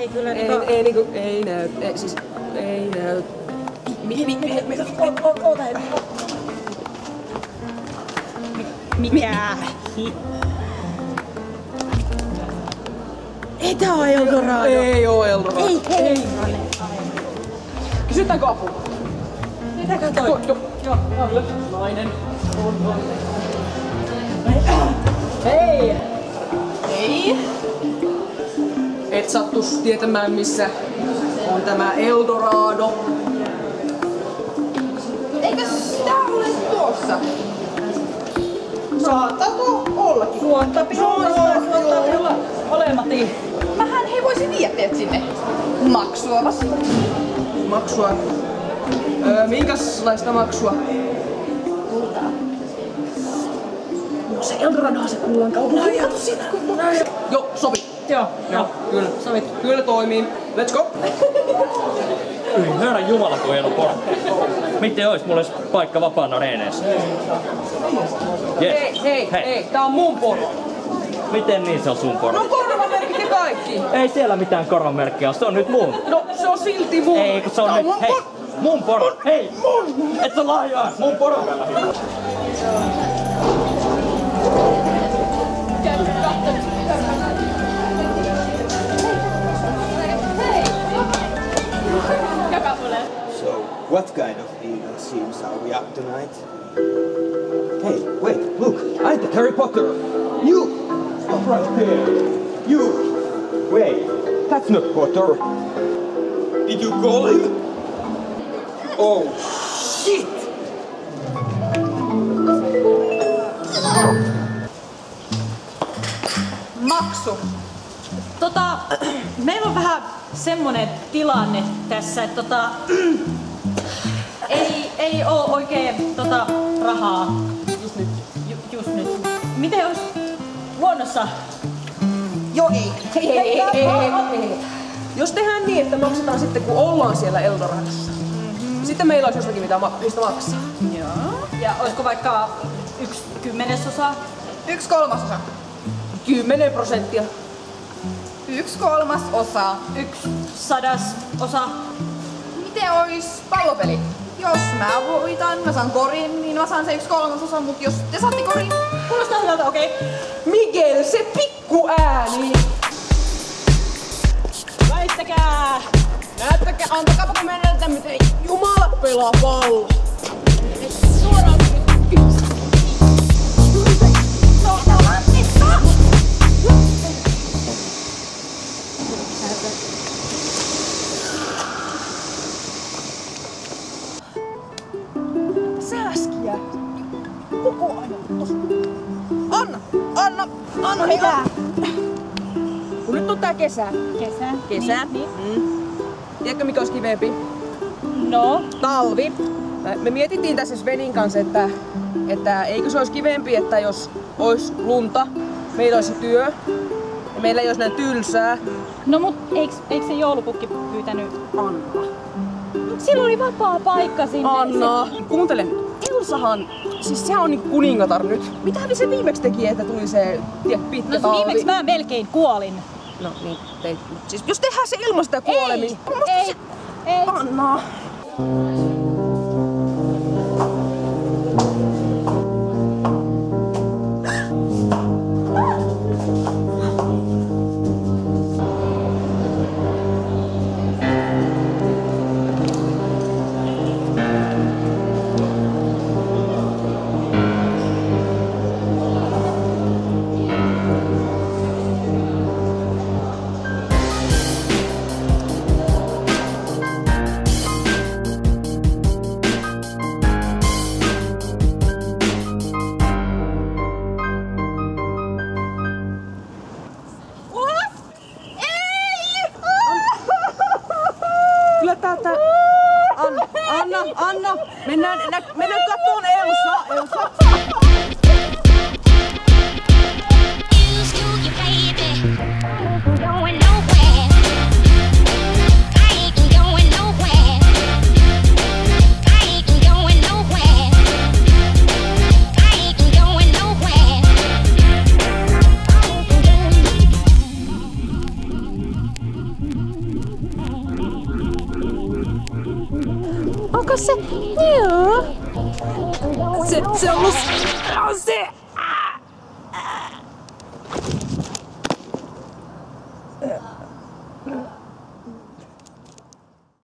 Ei kyllä ei näy. Siis ei näy. Mikä? Ei tää oo Eldorado. Ei oo Eldorado. Ei. Kysytäänkö apua? Mitä katsoit? Joo. Nainen. Hei! Ei. Et sattus tietämään missä on tämä Eldorado. Eikös tää ole tuossa? Saatato ollakin. Suottapi olla. Olemati. Mähän he voisin viedä teet sinne. Maksua vastaan. Maksua? Minkälaista maksua? Kultaa. Se Eldorado on se kullan kauppa. Kato sit kun Joo, sovi. Joo, Kyllä. Sovittu. Kyllä toimii. Let's go! Herran jumala, kun ei ollut portti. Miten ois mulla paikka vapaana reeneissä? Yes. Hei, tää on mun poro. Miten niin se on sun poro? No korvamerkit ja kaikki. Ei siellä mitään korvamerkkiä, se on nyt mun. No se on silti mun. Ei, kun se on nyt, hei, mun poro. Hei, et sä lahjaa, mun poro. So, what kind of evil scenes are we up tonight? Hey, wait, look, I'm the Harry Potter! You! Stop right there! You! Wait, that's not Potter! Did you call him? Oh, shit! Maksu. Meillä on vähän semmonen tilanne tässä, että ei oo oikein rahaa just nyt. Miten olisi luonnossa? Joo, ei. Jos tehdään niin, että maksetaan sitten kun ollaan siellä Eldoradossa. Sitten meillä olisi jostakin mistä maksaa. Joo. Ja olisiko vaikka 1/10? 1/3. 10%. 1/3. 1/100. Miten ois pallopeli? Jos mä voitan, mä saan korin, niin mä saan se 1/3, mut jos te saatte korin... Kuulostaa hyvältä, okei. Miguel, se pikku ääni! Väittäkää! Näyttäkää, antakaapa kun me näytetään miten Jumala pelaa pallo. Suoraan Sääskiä! Koko ajan tossa. Anna Mitä? Kun nyt on tää kesä. Kesä? Niin. Tiedätkö mikä olisi kivempi? No? Talvi. Me mietittiin tässä Svenin kanssa, että eikö se olisi kivempi, että jos olisi lunta, meillä olisi työ ja meillä ei olisi näin tylsää. No mut eikö se joulupukki pyytänyt? Anna. Sillä oli vapaa paikka sinne. Anna! Kuuntele, Elsahan, siis sehän on niinku kuningatar nyt. Mitähän se viimeksi teki, että tuli se pitkä talvi? Viimeksi mä melkein kuolin. No niin, siis jos tehdään se ilman sitä kuolemista. Ei. Anna! Anna! Mennään kattoon Elsa! Onko se? Joo. Se on ollut... Se!